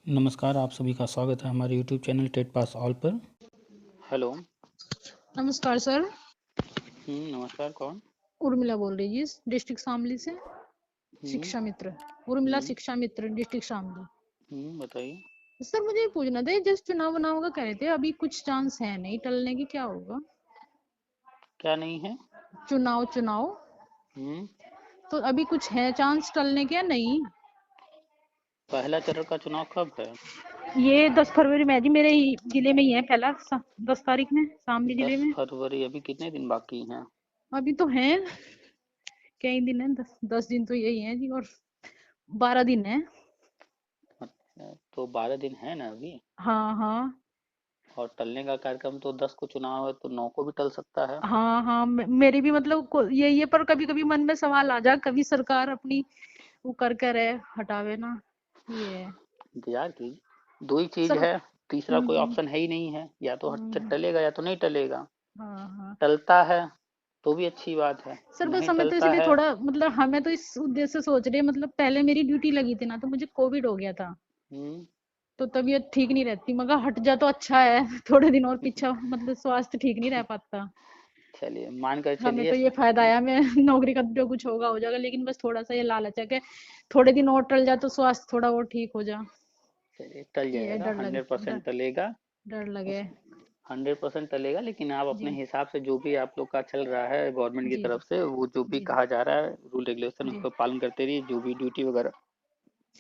नमस्कार, आप सभी का स्वागत है हमारे YouTube channel TET pass all पर। हेलो। नमस्कार सर। नमस्कार, कौन? उर्मिला बोल रही जी, डिस्ट्रिक्ट शामली से। हम्म शिक्षा मित्र उर्मिला, हम्म शिक्षा मित्र, डिस्ट्रिक्ट शामली। बताइए। सर मुझे ये पूछना था, जस्ट चुनाव बनाव का कह रहे थे, अभी कुछ चांस है नहीं टलने की, क्या होगा? क्या नहीं है? चुनाव चुनाव हम्म तो अभी कुछ है चांस टलने के या नहीं? पहला चरण का चुनाव कब है? ये 10 फरवरी में है जी, मेरे ही जिले में ही है पहला 10 तारीख में, शामली जिले 10 में। फरवरी, अभी कितने दिन बाकी हैं? अभी तो है, कई दिन है, 10 दिन तो यही है जी, और 12 दिन है। अच्छा, तो 12 दिन है ना अभी। हाँ हाँ। और टलने का कार्यक्रम तो 10 को चुनाव है, तो 9 को भी टल सकता है। हाँ हाँ, मेरी भी मतलब यही है, पर कभी कभी मन में सवाल आ जा, कभी सरकार अपनी वो कर कर है हटावे ना, ये है। इंतजार कीजिए, दो ही चीज सर है। तीसरा कोई हम्म ऑप्शन है ही नहीं है, या तो हम्म, टलेगा या तो नहीं टलेगा। हाँ हाँ। टलता है तो भी अच्छी बात है, सर बस नहीं हमें तो टलता इसलिए है। थोड़ा मतलब, हमें तो इस उद्देश्य से सोच रहे हैं, मतलब पहले मेरी ड्यूटी लगी थी ना, तो मुझे कोविड हो गया था, हम्म तो तबीयत ठीक नहीं रहती, मगर हट जा तो अच्छा है। थोड़े दिन और पीछा, मतलब स्वास्थ्य ठीक नहीं रह पाता। चलिए, मान कर हमें चलिए। तो ये फायदा आया, मैं नौकरी का जो कुछ होगा हो जाएगा, लेकिन बस थोड़ा सा ये लालच है कि थोड़े दिन और टल जाए तो स्वास्थ्य थोड़ा और ठीक हो जाए। चलिए, टल ये है, जाएगा, डर लगे, 100% टलेगा। डर लगे। उस 100% टलेगा, लेकिन आप अपने जी हिसाब से जो भी आप लोग का चल रहा है गवर्नमेंट की जी जी तरफ से, वो जो भी जी जी कहा जा रहा है रूल रेगुलेशन, जी। उसका पालन करते रहिए। जो भी ड्यूटी वगैरह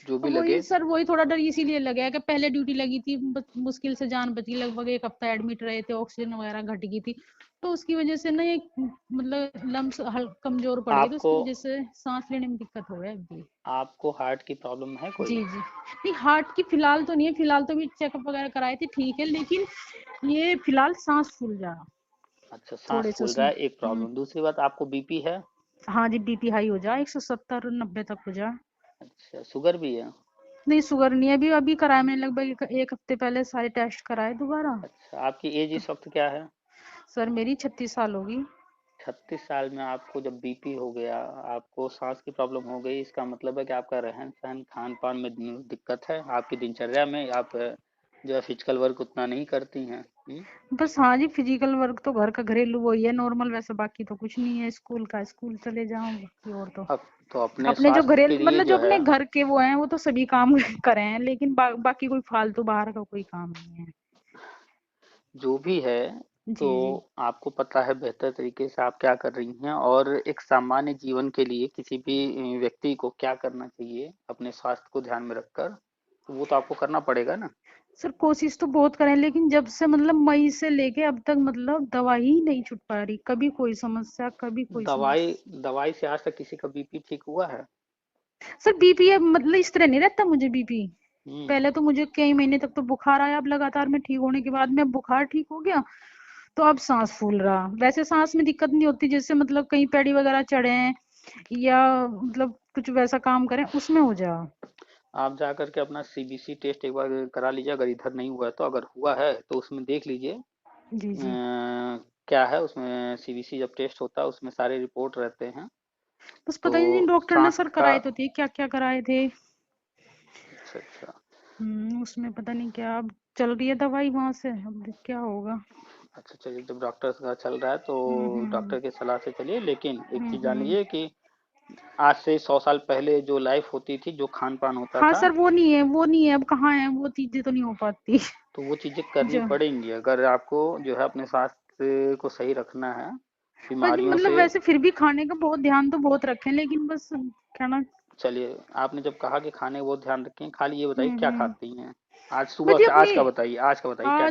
जो भी वही लगे। सर, वही थोड़ा डर इसीलिए लगा है कि पहले ड्यूटी लगी थी, मुश्किल से जान बची, लगभग 1 हफ्ता एडमिट रहे थे, ऑक्सीजन वगैरह घट गई थी, तो उसकी वजह से ना एक मतलब लम्स कमजोर पड़ गई, तो आपको उसकी वजह से सांस लेने में दिक्कत हो है अभी। आपको हार्ट की प्रॉब्लम है जी कोई? जी, नहीं हार्ट की फिलहाल तो नहीं है, फिलहाल तो भी चेकअप वगैरह कराए थे, ठीक है, लेकिन ये फिलहाल सांस फूल जा रहा अच्छा, सांस थोड़े से फूल रहा उसमें। है, एक प्रॉब्लम। दूसरी बात, आपको बीपी है? हाँ जी, बीपी हाई हो जा, 170-90 तक हो जा। अच्छा, शुगर भी है? नहीं शुगर नहीं है, अभी अभी कराया मैंने, लगभग एक हफ्ते पहले सारे टेस्ट कराए दोबारा। अच्छा, आपकी एज तो इस वक्त क्या है? सर मेरी 36 साल होगी। 36 साल में आपको जब बीपी हो गया, आपको सांस की प्रॉब्लम हो गई, इसका मतलब है कि आपका रहन सहन खान पान में दिक्कत है, आपकी दिनचर्या में आप जो है फिजिकल वर्क उतना नहीं करती हैं। बस हाँ जी, फिजिकल वर्क तो घर का घरेलू वही है नॉर्मल, वैसे बाकी तो कुछ नहीं है, स्कूल का स्कूल चले जाऊं, बाकी और तो अब तो अपने अपने जो स्वास्थ्य के घरेलू लिए मतलब जो जो है, अपने घर के वो हैं, वो तो सभी काम करे हैं, लेकिन बाकी कोई फालतू बाहर का कोई काम नहीं है। जो भी है, तो जी जी। आपको पता है बेहतर तरीके से आप क्या कर रही हैं, और एक सामान्य जीवन के लिए किसी भी व्यक्ति को क्या करना चाहिए अपने स्वास्थ्य को ध्यान में रखकर, तो वो तो आपको करना पड़ेगा ना। सर कोशिश तो बहुत करें, लेकिन जब से मतलब मई से लेके अब तक मतलब दवाई ही नहीं छूट पा रही, कभी कोई समस्या, कभी कोई दवाई समस्या। दवाई से आज तक किसी का बीपी ठीक हुआ है? सर बीपी है मतलब इस तरह नहीं रहता मुझे बीपी, हम्म पहले तो मुझे कई महीने तक तो बुखार आया, अब लगातार में ठीक होने के बाद में बुखार ठीक हो गया, तो अब सांस फूल रहा, वैसे सांस में दिक्कत नहीं होती, जैसे मतलब कहीं पेड़ी वगैरह चढ़े हैं या मतलब कुछ वैसा काम करें उसमें हो जा। आप जा करके अपना सीबीसी टेस्ट एक बार करा लीजिए, अगर इधर नहीं हुआ है तो। अगर हुआ है तो उसमें देख लीजिए जी जी। क्या है उसमें। सीबीसी जब टेस्ट होता है उसमें सारे रिपोर्ट रहते हैं। बस तो पता नहीं डॉक्टर ने सांस सर का, कराए तो थे, क्या क्या कराए थे। अच्छा अच्छा। उसमें पता नहीं क्या, अब चल रही है दवाई वहां से, अब क्या होगा। अच्छा, चलिए, जब डॉक्टर का चल रहा है तो हम्म। डॉक्टर की सलाह से चलिए। लेकिन एक चीज जान हम्म। लीजिए कि आज से 100 साल पहले जो लाइफ होती थी, जो खान पान होता हाँ था, सर, वो नहीं है, वो नहीं है, अब कहाँ है, वो चीजें तो नहीं हो पाती। तो वो चीजें करनी जो पड़ेंगी अगर आपको जो है अपने स्वास्थ्य को सही रखना है हाँ जी, बीमारियों मतलब से। वैसे फिर भी खाने का बहुत ध्यान तो बहुत रखें, लेकिन बस कहना। चलिए, आपने जब कहा कि खाने का बहुत ध्यान रखें, खाली ये बताइए क्या हम्म। खाती हैं? आज सुबह मुझे से, अपनी, आज का बताइए क्या आज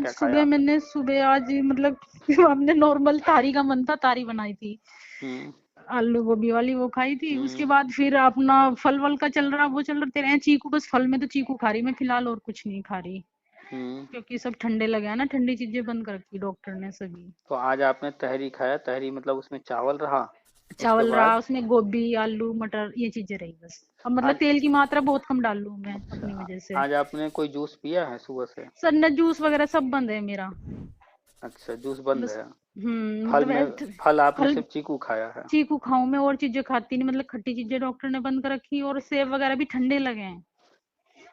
क्या सुबह खाया? मैंने सुबह आज मतलब हमने नॉर्मल तारी का मन था, तारी बनाई थी, हम्म आलू गोभी वाली, वो खाई थी, उसके हम्म बाद फिर अपना फल वल का चल रहा, वो चल रहे हैं, चीकू, बस फल में तो चीकू खा रही मैं फिलहाल, और कुछ नहीं खा रही, हम्म क्योंकि सब ठंडे लगे हैं ना, ठंडी चीजें बंद कर रखी डॉक्टर ने सभी। तो आज आपने तहरी खाया, तहरी मतलब उसमें चावल रहा। उसके चावल रहा, बाद उसमें गोभी आलू मटर ये चीजें रही बस, अब मतलब आज, तेल की मात्रा बहुत कम डाल लूं मैं अच्छा, अपनी वजह से। आज आपने कोई जूस पिया है सुबह से? सर न जूस वगैरह सब बंद है मेरा। अच्छा, जूस बंद बस है। फल मतलब में, फल आपने फल, सिर्फ चीकू खाया है? चीकू खाऊं मैं, और चीजें खाती नहीं, मतलब खट्टी चीजें डॉक्टर ने बंद कर रखी, और सेब वगैरह भी ठंडे लगे हैं,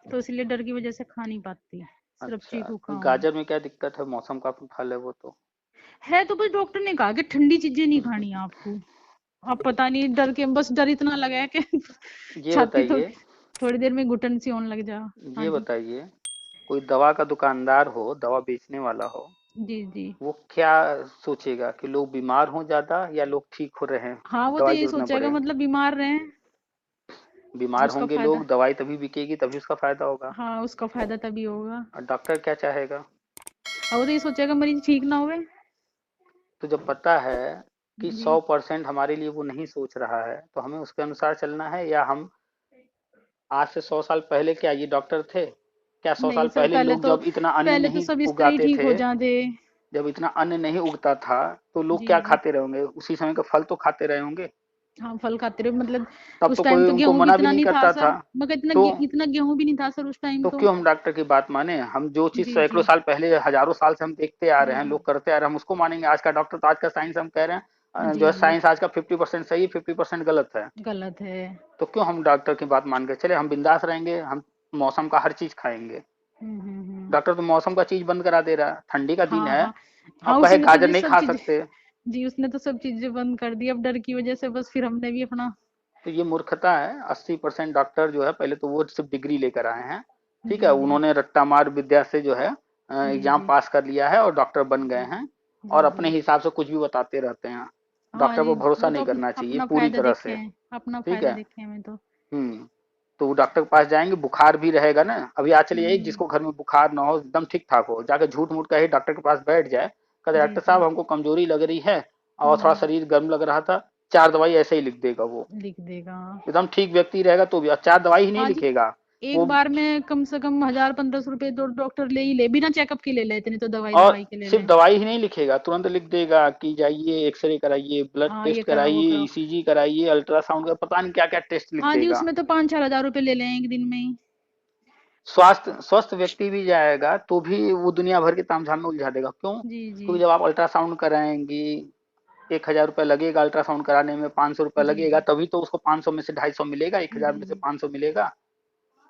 तो इसलिए डर की वजह से खा नहीं पाती, सिर्फ अच्छा, चीकू खाऊं। गाजर में क्या दिक्कत है? मौसम का फल है वो तो। है तो बस डॉक्टर ने कहा कि ठंडी चीजें नहीं खानी है आपको। अब पता नहीं डर के, बस डर इतना लगा है कि ये छाती तो बताइए, थोड़ी देर में घुटन सी होने लग जा। हाँ ये जी। बताइए, कोई दवा का दुकानदार हो, दवा बेचने वाला हो, जी जी। वो क्या सोचेगा कि लोग बीमार हों ज्यादा या लोग ठीक हो रहे हैं, हाँ वो तो दवाई यही जरूरत ना सोचेगा, पड़े? मतलब बीमार रहे, बीमार उसका होंगे फायदा। लोग, दवाई तभी बिकेगी, तभी उसका फायदा होगा। हाँ उसका फायदा तभी होगा। और डॉक्टर क्या चाहेगा? अब वो तो ये सोचेगा मरीज ठीक ना हुए। तो जब पता है कि जी 100% हमारे लिए वो नहीं सोच रहा है, तो हमें उसके अनुसार चलना है, या हम आज से 100 साल पहले क्या ये डॉक्टर थे? क्या सौ नहीं साल सर, पहले लोग जब इतना अन्न पहले तो नहीं सब इस तरह ही उगाते ठीक थे, हो जाते। जब इतना अन्न नहीं उगता था, तो लोग जी क्या जी। खाते रहे होंगे? उसी समय का फल तो खाते रहे होंगे। हाँ फल खाते रहे, मतलब तब उस तो टाइम कोई तो उनको गेहूं भी मना भी इतना नहीं नहीं था करता था। सर, मगर तो इतना गेहूं भी नहीं था सर उस टाइम तो तो। क्यों हम डॉक्टर की बात माने? हम जो चीज जी सैकड़ों जी। साल पहले, हजारों साल से हम देखते आ रहे हैं, हाँ। लोग करते आ रहे हैं, हम उसको मानेंगे? आज का डॉक्टर तो, आज का साइंस हम कह रहे हैं जो जी है जी। साइंस आज का 50% सही, 50% गलत है। गलत है। तो क्यों हम डॉक्टर की बात मान के चले? हम बिंदास रहेंगे, हम मौसम का हर चीज खाएंगे। हम्म। डॉक्टर तो मौसम का चीज बंद करा दे रहा है, ठंडी का दिन हाँ है हाँ। हाँ और कहे उसने तो गाजर जी नहीं सब खा चीज, सकते। जी उसने तो सब चीजें बंद कर दी अब डर की वजह से, बस फिर हमने भी अपना। तो ये मूर्खता है। 80% डॉक्टर जो है, पहले तो वो सिर्फ डिग्री लेकर आए हैं, ठीक है, जी जी। उन्होंने रट्टा मार विद्या से जो है जी एग्जाम जी। पास कर लिया है और डॉक्टर बन गए जी हैं, और जी। अपने जी हिसाब से कुछ भी बताते रहते हैं। हाँ डॉक्टर पर जी, भरोसा वो तो नहीं करना चाहिए अपना पूरी फायदा तरह देखे से। हैं, अपना ठीक फायदा है। देखे हैं मैं तो। हम्म। तो वो डॉक्टर के पास जाएंगे, बुखार भी रहेगा ना, अभी आज चलिए यही, हम्म। जिसको घर में बुखार ना हो, एकदम ठीक ठाक हो, जाकर झूठ मूठ का ही डॉक्टर के पास बैठ जाए, कहते जी डॉक्टर जी। साहब हमको कमजोरी लग रही है और थोड़ा हम्म। शरीर गर्म लग रहा था, 4 दवाई ऐसे ही लिख देगा वो। लिख देगा। एकदम ठीक व्यक्ति रहेगा तो भी, और 4 दवाई ही नहीं हाँ जी। लिखेगा एक वो। बार में कम से कम 1000-1500 रुपए तो डॉक्टर ले ही ले, बिना चेकअप के ले लेते, नहीं तो दवाई और दवाई के ले सिर्फ ले। दवाई ही नहीं लिखेगा, तुरंत लिख देगा कि जाइए एक्सरे कराइए, ब्लड हाँ ये टेस्ट कराओ वो कराइए, कराओ। ईसीजी कराइए, अल्ट्रासाउंड का पता नहीं क्या क्या टेस्ट लिख हाँ जी, देगा। उसमें तो 5-4 हजार रुपए ले लें एक दिन में ही। स्वास्थ्य स्वस्थ व्यक्ति भी जाएगा तो भी वो दुनिया भर के तामझाम में उलझा देगा। क्यों? जी जी। क्योंकि जब आप अल्ट्रासाउंड कराएंगी, 1,000 रुपया लगेगा अल्ट्रासाउंड कराने में, 500 रुपया जी लगेगा, जी। तभी तो उसको 500 में से 250 मिलेगा, 1,000 जी में से जी। 500 मिलेगा।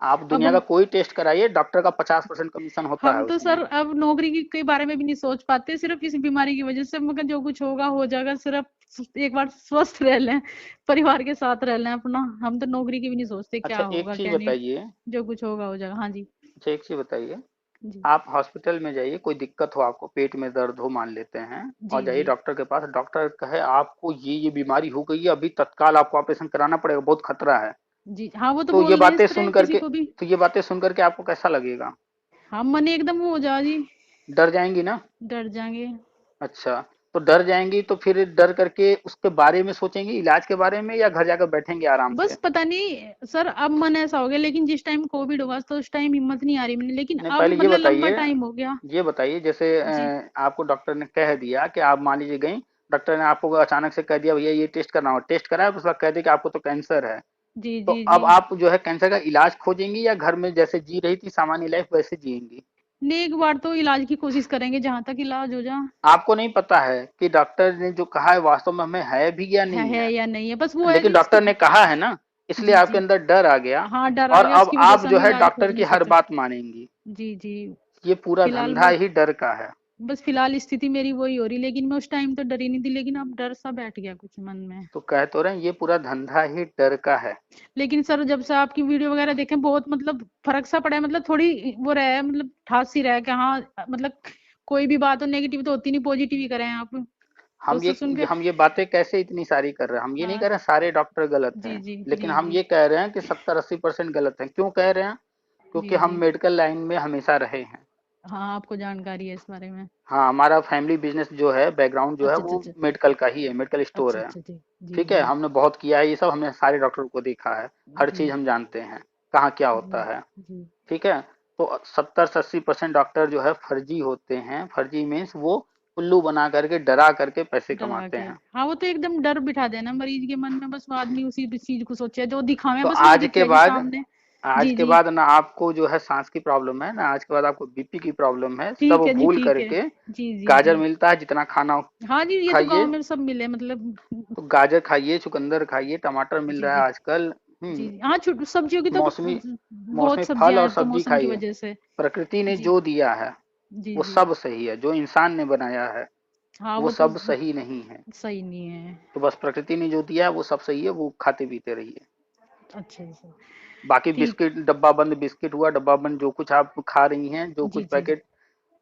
आप अब दुनिया का कोई टेस्ट कराइए, डॉक्टर का 50% कमीशन होता है हम तो उसमें। सर अब नौकरी के बारे में भी नहीं सोच पाते, सिर्फ इस बीमारी की वजह से, मगर जो कुछ होगा हो जाएगा, सिर्फ एक बार स्वस्थ रह लें, परिवार के साथ रह लें अपना, हम तो नौकरी की भी नहीं सोचते क्या अच्छा एक होगा चीज क्या नहीं। बताइए, जो कुछ होगा हो जाएगा। हाँ जी। अच्छा एक चीज बताइए, जी आप हॉस्पिटल में जाइए, कोई दिक्कत हो, आपको पेट में दर्द हो मान लेते हैं, और जी। जाइए जी डॉक्टर के पास, डॉक्टर कहे आपको ये बीमारी हो गई है, अभी तत्काल आपको ऑपरेशन कराना पड़ेगा, बहुत खतरा है। जी। हाँ वो तो तो ये बोल रहे हैं बातें इस तरह सुन किसी करके, को भी। तो ये बातें सुन करके आपको कैसा लगेगा? हम मन एकदम वो हो जा जी। डर जाएंगी ना? डर जाएंगे। अच्छा, तो डर जाएंगी तो फिर डर करके उसके बारे में सोचेंगी, इलाज के बारे में, या घर जाकर बैठेंगे आराम बस से? पता नहीं सर, अब मन ऐसा हो गया, लेकिन जिस टाइम कोविड हुआ तो उस टाइम हिम्मत नहीं आ रही मैंने, लेकिन नहीं अब पहले ये मतलब लंबा बताइए, टाइम हो गया। ये बताइए जैसे जी आपको डॉक्टर ने कह दिया कि आप मान लीजिए गई, डॉक्टर ने आपको अचानक से कह दिया भैया ये टेस्ट करना हो, टेस्ट कराया, उसके बाद कह दिया कि आपको तो कैंसर है, जी। तो जी जी। अब आप जो है कैंसर का इलाज खोजेंगी, या घर में जैसे जी रही थी सामान्य लाइफ वैसे जिएंगी? नहीं एक बार तो इलाज की कोशिश करेंगे, जहां तक इलाज हो जा। आपको नहीं पता है कि डॉक्टर ने जो कहा है वास्तव में हमें है भी या नहीं है है, या नहीं है, बस वो है लेकिन जी डॉक्टर ने कहा है ना, इसलिए जी आपके जी। अंदर डर आ गया, हाँ डर आ और गया, अब उसकी वजह आप से जो हम है इलाज डॉक्टर खोज की नहीं हर सकते। बात मानेंगी। जी जी। ये पूरा फिलहाल धंधा वो, ही डर का है। बस फिलहाल स्थिति मेरी वही हो रही, लेकिन मैं उस टाइम तो डरी नहीं थी, लेकिन अब डर सा बैठ गया कुछ मन में। तो कह तो रहे हैं ये पूरा धंधा ही डर का है। लेकिन सर जब से आपकी वीडियो वगैरह देखे, बहुत मतलब फर्क सा पड़ा है, मतलब थोड़ी वो रहा है, मतलब ठास सी रहा है कि हाँ, मतलब कोई भी बात हो नेगेटिव तो होती नहीं, पॉजिटिव ही करें आप। तो उससे सुन के, हम ये बातें कैसे इतनी सारी कर रहे हैं? हम ये नहीं हाँ कह रहे हैं सारे डॉक्टर गलत जी हैं, जी। लेकिन जी हम जी। ये कह रहे हैं कि 70-80% गलत हैं। क्यों कह रहे हैं? क्योंकि जी हम जी। मेडिकल लाइन में हमेशा रहे हैं। हाँ आपको जानकारी है इस बारे में। हाँ, हमारा फैमिली बिजनेस जो है, बैकग्राउंड जो है अच्छा अच्छा वो अच्छा। मेडिकल का ही है, मेडिकल स्टोर अच्छा है। अच्छा जी। जी ठीक है, जी। हमने बहुत किया है ये सब, हमने सारे डॉक्टरों को देखा है, हर जी चीज हम जानते हैं कहाँ क्या जी। होता है। जी। ठीक है। तो 70 से 80% डॉक्टर जो है फर्जी होते हैं, फर्जी मीन्स वो उल्लू बना करके, डरा करके पैसे डरा कमाते के। हैं। हाँ वो तो एकदम डर बिठा देना मरीज के मन में, बस वो आदमी उसी चीज को सोचे, जो दिखावे तो बस वो आज के दिखे जी बाद, सामने। आज जी के जी। बाद ना आपको जो है सांस की प्रॉब्लम है, ना आज के बाद आपको बीपी की प्रॉब्लम है, ठीक सब है जी भूल ठीक है। करके जी जी गाजर जी। मिलता है, जितना खाना हो हाँ जी, ये तो गांव खाइए। में सब मिले मतलब। तो गाजर खाइए, चुकंदर खाइए, टमाटर मिल जी रहा है जी। आजकल, जी हम्म। जी हाँ, छोट सब्जियों की तो मौसमी बहुत मौसमी फल सब्जियां और हैं अब तो सब्जी मौसम की खाइए। वजह से। प्रकृति ने जी जो दिया है जी वो जी सब सही है, जो इंसान ने बनाया है हाँ, वो वो तो सब सही नहीं है। सही नहीं है। तो बस प्रकृति ने जो दिया है वो सब सही है, वो खाते पीते रहिए। अच्छा अच्छा। बाकी ठीक। बिस्किट, डब्बा बंद बिस्किट हुआ, डब्बा बंद जो कुछ आप खा रही हैं, जो जी कुछ जी पैकेट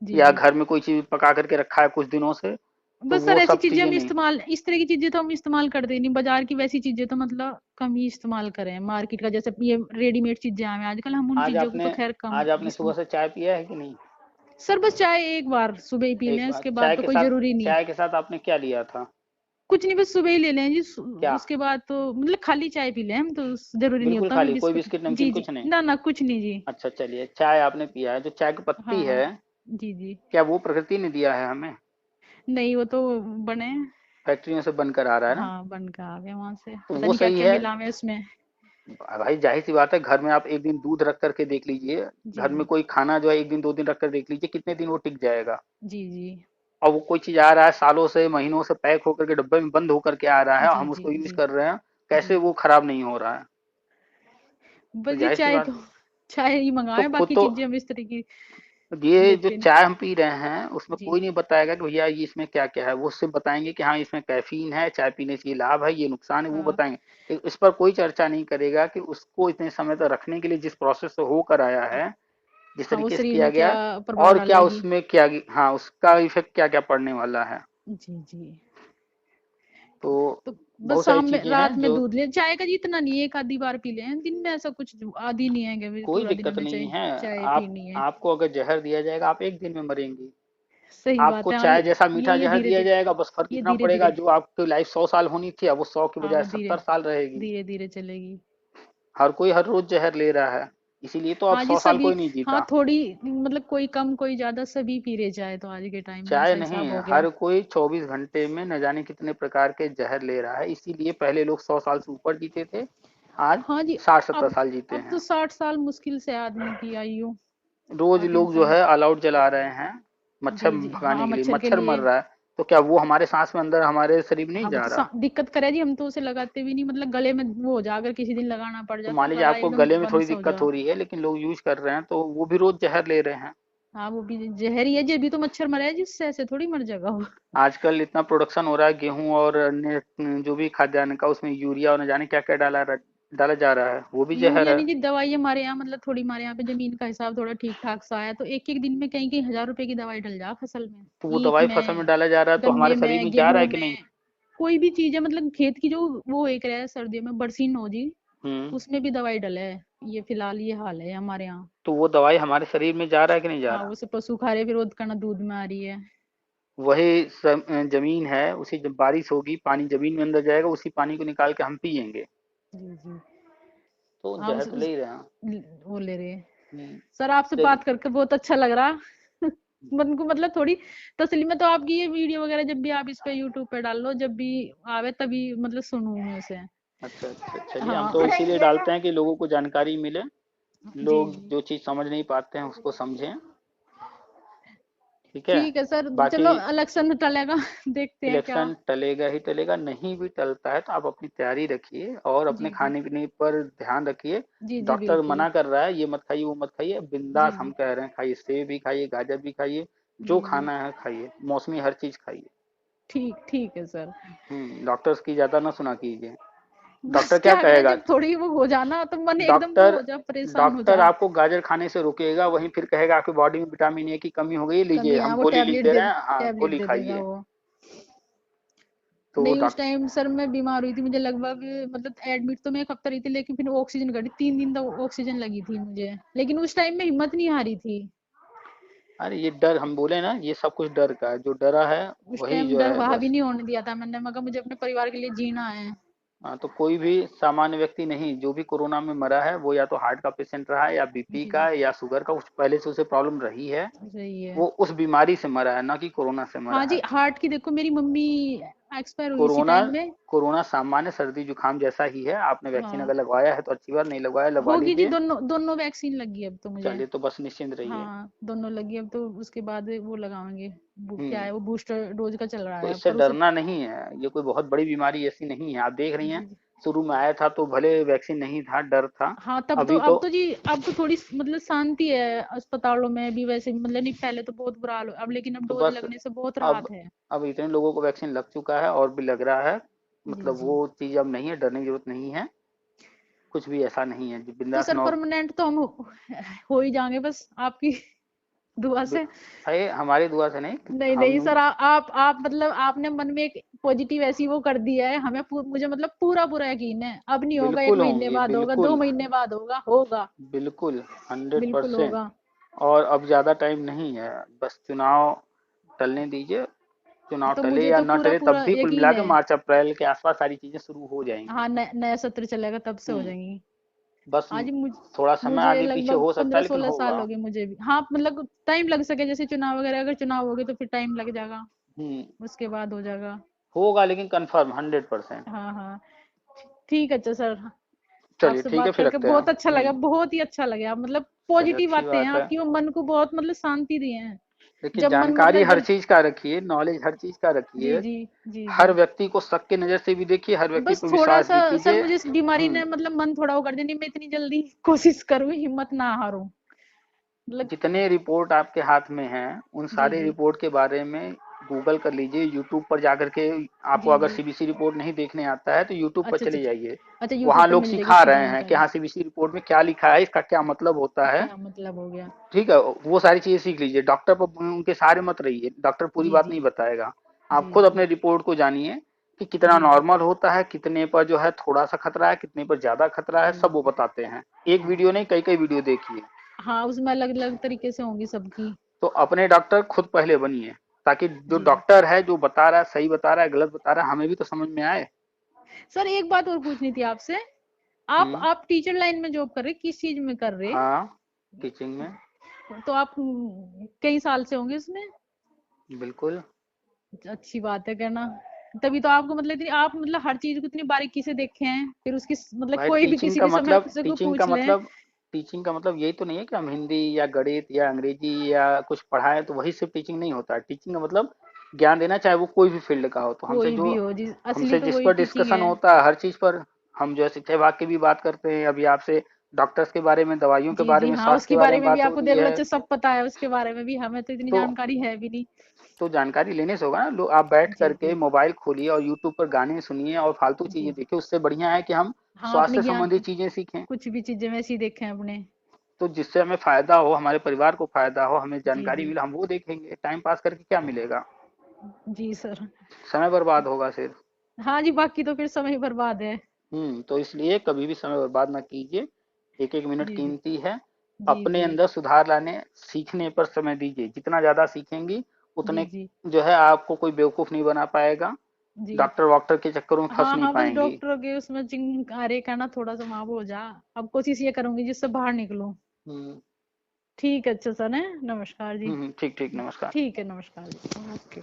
जी या जी घर में कोई चीज पका करके रखा है कुछ दिनों से, तो बस सर वो ऐसी सब चीजें चीजें हम नहीं। इस्तेमाल, इस तरह की चीजें तो हम इस्तेमाल करते ही नहीं, बाजार की वैसी चीजें तो मतलब कम ही इस्तेमाल करें, मार्केट का जैसे ये रेडीमेड चीजें आए हैं आजकल, हम उन आज चीजों को आपने तो खैर कम आज आपने सुबह इस्तेमाल। से चाय पिया है कि नहीं? सर बस चाय एक बार सुबह ही पी एक लें, बार उसके बाद चाय तो के कोई साथ, जरूरी नहीं। चाय के साथ आपने क्या लिया था? कुछ नहीं, बस सुबह ही ले लें जी, क्या? उसके बाद तो मतलब खाली चाय पी लें हम तो, जरूरी नहीं बिल्कुल होता हमें खाली, कोई बिस्किट। बिस्किट जी नमकीन जी कुछ नहीं? ना ना कुछ नहीं जी। अच्छा चलिए, चाय आपने पिया है, जो चाय की पत्ती हाँ है जी जी। क्या वो प्रकृति ने दिया है हमें? नहीं वो तो बने, फैक्ट्रियों से बनकर आ रहा है ना? हाँ बन के आ गए वहां से, तो पता वो नहीं क्या सही क्या है। मिला है उसमें। भाई जाहिर सी बात है, घर में आप एक दिन दूध रख करके देख लीजिए, जी घर में जी कोई खाना जो है एक दिन दो दिन रख कर देख लीजिए कितने दिन वो टिक जाएगा। जी जी और वो कोई चीज आ रहा है सालों से महीनों से पैक होकर के डब्बे में बंद होकर के आ रहा है और जी हम जी उसको यूज जी कर रहे हैं, जी कैसे जी वो खराब नहीं हो रहा है? तो बस ये जाहिर सी चाय तो, बात, चाय ही तो मंगाए, खुद बाकी तो चीजें हम इस तरह की ये जो लेते नहीं। चाय हम पी रहे हैं उसमें जी कोई नहीं बताएगा कि भैया ये इसमें क्या क्या है, वो सिर्फ बताएंगे कि हाँ इसमें कैफीन है, चाय पीने से ये लाभ है, ये नुकसान है, वो हाँ बताएंगे। इस पर कोई चर्चा नहीं करेगा कि उसको इतने समय तक रखने के लिए जिस प्रोसेस से होकर आया है, जिस हाँ, वो तरीके से शरीर किया में क्या गया, प्रभाव और क्या डालेगी। उसमें क्या, हाँ उसका इफेक्ट क्या क्या पड़ने वाला है। जी जी तो तो बस बहुत सारी शाम में चीजें रात हैं में जो, दूध ले, चाय का जी इतना नहीं है, एक आधी बार पी लें दिन में, ऐसा कुछ आदि नहीं है कि कोई पूरा दिन दिक्कत हमें नहीं चाय है। चाय आप पीनी है। आपको अगर जहर दिया जाएगा आप एक दिन में मरेंगी। सही आपको बात है हाँ, चाय जैसा मीठा ये जहर धीरे दिया धीरे, जाएगा, बस फर्क ये इतना धीरे पड़ेगा धीरे, जो आपकी लाइफ 100 साल होनी थी अब वो 100 की हाँ बजाय वो धीरे 70 साल रहेगी। धीरे धीरे चलेगी। हर कोई हर रोज जहर ले रहा है, इसीलिए तो अब हाँ जी 100 साल सभी, कोई नहीं हाँ जीता। थोड़ी मतलब कोई कम कोई ज्यादा सभी पी रहे चाय तो आज के टाइम में चाय ऐसा नहीं, हिसाब हो गया। हर कोई 24 घंटे में न जाने कितने प्रकार के जहर ले रहा है, इसीलिए पहले लोग 100 साल से ऊपर जीते थे, आज हाँ जी। 60 70 साल जीते अब तो हैं। 60 साल मुश्किल से आदमी की आयु, रोज अब लोग जो इंसान। है ऑल आउट जला रहे हैं मच्छर जी जी भगाने हाँ, के लिए, मच्छर के मच्छर मर लिए। रहा है, तो क्या वो हमारे सांस में अंदर हमारे शरीर में नहीं हाँ वो जा तो रहा? दिक्कत करे जी, हम तो उसे लगाते भी नहीं, मतलब गले में वो हो जाए, अगर किसी दिन लगाना पड़ तो जाए तो मान लीजिए गला आपको एकदम गले में बंद थोड़ी सा हो दिक्कत जाए। हो रही है लेकिन लोग यूज कर रहे हैं, तो वो भी रोज जहर ले रहे हैं। हाँ वो भी जहर ही है जी, अभी तो मच्छर मरा है जिससे, ऐसे थोड़ी मर जाएगा वो। आजकल इतना प्रोडक्शन हो रहा है गेहूं और अन्य जो भी खाद्यान्न का, उसमें यूरिया और न जाने क्या क्या डाला जा रहा है, वो भी जहर यूरिया है। नहीं जी, दवाई हमारे यहाँ मतलब थोड़ी, हमारे यहाँ पे जमीन का हिसाब थोड़ा ठीक ठाक सा है, तो एक एक दिन में कहीं कहीं 1000 रुपए की दवाई डल जा फसल में, तो वो ईख दवाई फसल में में, डाला जा रहा है तो हमारे गन्ने शरीर में, में जा रहा गेहूं है कि नहीं? में, कोई भी चीज है मतलब खेत की जो वो एक रहा है सर्दियों में बरसीन हो जी, हम्म। उसमें भी दवाई डले है। ये फिलहाल ये हाल है हमारे यहाँ। तो वो दवाई हमारे शरीर में जा रहा है कि नहीं जा हाँ रहा? वो सब पशु खा रहे, फिर वो करना दूध में आ रही है। वही जमीन है, उसी जब बारिश होगी पानी जमीन में अंदर जाएगा, उसी पानी को निकाल के हम पियेंगे, जी जी तो हाँ जहर तो ले ही रहे हैं। वो ले रहे हैं। हम्म। सर आपसे चलिए। बात करके बहुत अच्छा लग रहा। मन को मतलब थोड़ी तसल्ली में, तो आपकी ये वीडियो वगैरह जब भी आप इस पे यूट्यूब पे डाल लो, जब भी आवे तभी मतलब सुनूं मैं उसे। अच्छा अच्छा, चलिए हम हाँ तो इसीलिए डालते हैं कि लोगों को जानकारी मिले, जी लोग जी जो चीज़ समझ नहीं पाते हैं उसको समझें। ठीक है। ठीक है सर, बाकी चलो इलेक्शन टलेगा देखते हैं क्या। इलेक्शन टलेगा ही टलेगा, नहीं भी टलता है तो आप अपनी तैयारी रखिए और अपने जी जी खाने पीने पर ध्यान रखिए। जी जी डॉक्टर बिल्कुल। मना कर रहा है ये मत खाइए वो मत खाइए, जी बिंदास हम जी कह रहे हैं खाइए, सेब भी खाइए, गाजर भी खाइए, जो जी जी खाना है खाइए, मौसमी हर चीज खाइए। ठीक ठीक है सर। डॉक्टर्स की ज्यादा ना सुना कीजिए। बस डॉक्टर क्या क्या करें, कहेगा? जब थोड़ी वो हो जाना तो मन एकदम वो डॉक्टर हो जा, परेशान हो डॉक्टर जा। आपको गाजर खाने से रोकेगा, वहीं फिर कहेगा आपकी बॉडी में विटामिन ए की कमी हो गई, लीजिए कमी है हम वो गोली लिख टैबलेट दे दे, रहे हैं, हाँ टैबलेट गोली दे देगा खाइए। वो। तो नहीं उस डॉक्टर, टाइम सर मैं बीमार हुई थी, मुझे लगभग मतलब एडमिट तो मैं एक हफ्ता रही थी, लेकिन फिर ऑक्सीजन घटी 3 दिन तक ऑक्सीजन लगी थी मुझे, लेकिन उस टाइम में हिम्मत नहीं हारी थी। अरे ये डर, हम बोले ना ये सब कुछ डर का है, जो डरा है उस वही टाइम जो डर है वहां भी बस। नहीं होने दिया था मैंने, मगर मुझे अपने परिवार के लिए जीना है। हाँ, तो कोई भी सामान्य व्यक्ति नहीं, जो भी कोरोना में मरा है वो या तो हार्ट का पेशेंट रहा है या बीपी जी का या शुगर का, उस पहले से उसे प्रॉब्लम रही है, सही है। वो उस बीमारी से मरा है ना कि कोरोना से मरा हाँ जी है। हार्ट की देखो, मेरी मम्मी एक्सपायर हुई इसी कोरोना टाइम में। कोरोना सामान्य सर्दी जुकाम जैसा ही है, आपने वैक्सीन हाँ अगर लगवाया है तो अच्छी बात, नहीं लगवाया लगवा होगी जी, लीजिए। दोनों दोनों वैक्सीन लगी है अब तो मुझे। चलिए तो बस निश्चिंत रहिए। हाँ दोनों लगी अब तो, उसके बाद वो लगाएंगे। क्या हम्म। है वो बूस्टर डोज का चल रहा तो है इससे पर उसे। डरना नहीं है, ये कोई बहुत बड़ी बीमारी ऐसी नहीं है, आप देख रही हैं जी शुरू में आया था तो भले वैक्सीन नहीं था, डर था। हाँ तब तो, अभी तो अब तो जी, अब तो थोड़ी मतलब शांति है अस्पतालों में भी, वैसे मतलब नहीं पहले तो बहुत बुरा हाल अब, लेकिन अब तो डोज बस लगने से बहुत अब राहत है। अब इतने लोगों को वैक्सीन लग चुका है और भी लग रहा है, जी मतलब जी। वो चीज़ अब नहीं है, डरने की जरूरत नहीं है। कुछ भी ऐसा नहीं है जी, तो बिंदास सर परमानेंट तो हम हो ही जाएंगे बस आपकी दुआ से। अरे हमारी दुआ से नहीं, नहीं नहीं हम सर, आप मतलब आपने मन में एक पॉजिटिव ऐसी वो कर दिया है, हमें मुझे मतलब पूरा पूरा यकीन है, अब नहीं होगा, एक बिल्कुल महीने होंगे, बाद होगा, दो बिल्कुल, महीने बाद होगा, होगा। बिल्कुल, हंड्रेड बिल्कुल परसेंट होगा। और अब ज़्यादा टाइम नहीं है, बस चुनाव टलने दीजिए। चुनाव तो टले मुझे या तो न पूरा टले तब पूरा भी कुल यकीन मिला के है। मार्च अप्रैल के आसपास सारी चीज़ें शुरू हो जाएंगी। हाँ, नया सत्र चलेगा तब से हो हम्म। जाएंगी। बस हाँ जी, थोड़ा समय मुझे आगे पीछे लगभग हो सकता है पंद्रह लेकिन सोलह साल होगा। हो गए मुझे भी। हाँ मतलब टाइम लग सके, जैसे चुनाव वगैरह, अगर चुनाव हो गए तो फिर टाइम लग जाएगा, हम्म। उसके बाद हो जाएगा। होगा लेकिन कंफर्म 100%। हाँ हाँ। ठीक है, अच्छा सर, चलिए आपसे ठीक है, बात फिर करके रखते हैं। बहुत अच्छा लगा, बहुत ही अच्छा लगा, मतलब चलिए पॉजिटिव अच्छी बातें हैं बात है। आपकी, वो मन को बहुत मतलब शांति दी हैं। देखिए जब मन जानकारी मतलब हर जब, चीज का रखिए, नॉलेज हर चीज का जी रखिए। जी, जी जी, हर व्यक्ति को शक की नजर से भी देखिए, हर व्यक्ति बस पर थोड़ा विश्वास सा भी सर कीजिए। मुझे इस बीमारी ने मतलब मन थोड़ा वो कर दिया, नहीं मैं इतनी जल्दी कोशिश करूँ, हिम्मत ना हारूं, मतलब। जितने रिपोर्ट आपके हाथ में हैं उन जी सारे जी, रिपोर्ट के बारे में गूगल कर लीजिए, यूट्यूब पर जाकर के। आपको जी अगर जी। सीबीसी रिपोर्ट नहीं देखने आता है तो यूट्यूब पर अच्छा अच्छा चले अच्छा। जाइए। अच्छा, यूट्यूब वहां पे लोग मिल जाएगी सिखा इसकी रहे हैं कि जानकारी। हाँ सीबीसी रिपोर्ट में क्या लिखा है, इसका क्या मतलब होता है। क्या मतलब हो गया। ठीक है, वो सारी चीजें सीख लीजिए। डॉक्टर पर उनके सहारे मत रहिए, डॉक्टर पूरी जी बात जी, नहीं बताएगा। आप जी खुद जी, अपने रिपोर्ट को जानिए कि कितना जी जी, नॉर्मल होता है, कितने पर जो है थोड़ा सा खतरा है, कितने पर ज्यादा खतरा है, जी सब वो जी, बताते हैं। एक जी। वीडियो नहीं, कई कई वीडियो देखिए। हाँ, उसमें अलग अलग तरीके से होंगी सबकी। तो अपने डॉक्टर खुद पहले बनिए, ताकि जो जी जी। डॉक्टर है जो बता रहा है सही बता रहा है गलत बता रहा है हमें भी तो समझ में आए। सर एक बात और पूछनी थी आपसे, आप हम्म। आप टीचर लाइन में जॉब कर रहे, किस चीज में कर रहे? हाँ, टीचिंग में। तो आप कई साल से होंगे इसमें? बिल्कुल। अच्छी बात है करना, तभी तो आपको मतलब इतनी, आप मतलब हर चीज को इतनी बारीकी से देखे हैं, फिर उसकी मतलब भाई कोई भी किसी भी समय आपसे को टीचिंग का पूछ ले। मतलब टीचिंग का मतलब यही तो नहीं है कि हम हिंदी या गणित या अंग्रेजी या कुछ पढ़ाएं तो वही सिर्फ टीचिंग नहीं होता है। टीचिंग का मतलब ज्ञान देना, चाहे वो कोई भी फील्ड का हो। तो कोई भी हो जी, असली हमसे तो जिस वही पर टीचिंग डिस्कशन है। होता है हर चीज पर, हम जो है शिक्षा विभाग की भी बात करते हैं, अभी आपसे डॉक्टर्स के बारे में, दवाइयों के जी बारे जी, में, हाँ स्वास्थ्य के उसके बारे बारे में में भी बात हो आपको रही देख लो, है। अच्छा सब पता है उसके बारे में भी, हमें तो इतनी तो जानकारी है भी नहीं। जानकारी लेने से होगा ना। आप बैठ जी करके जी, मोबाइल खोलिए और यूट्यूब पर गाने सुनिए और फालतू जी चीजें जी। देखिए, उससे बढ़िया है कि हम हाँ अपने स्वास्थ्य ज्ञान, संबंधी चीजें सीखें। कुछ भी चीजें वैसी देखे हैं अपने। तो जिससे हमें फायदा हो, हमारे परिवार को फायदा हो, हमें जी जानकारी जी, मिले, हम वो देखेंगे। टाइम पास करके क्या मिलेगा? जी सर। समय बर्बाद होगा सिर्फ। हाँ जी, बाकी तो फिर समय बर्बाद है। तो इसलिए कभी भी समय बर्बाद ना कीजिए। एक एक मिनट जी जी, कीमती है। जी अपने जी, अंदर सुधार लाने, सीखने पर समय दीजिए। जितना ज्यादा सीखेंगी जी उतने जी, जो है आपको कोई बेवकूफ नहीं बना पाएगा। जी। डॉक्टर वॉक्टर के चक्करों में फंस हाँ नहीं हाँ, बस पाएंगी। डॉक्टर के उसमें चिंग अरे कहना थोड़ा सा वहां वो हो जा। अब कोशिश ये करूंगी जिससे बाहर निकलूं। हम्म। ठीक है, अच्छा सर है, नमस्कार जी। ठीक ठीक, नमस्कार। ठीक है, नमस्कार जी, ओके।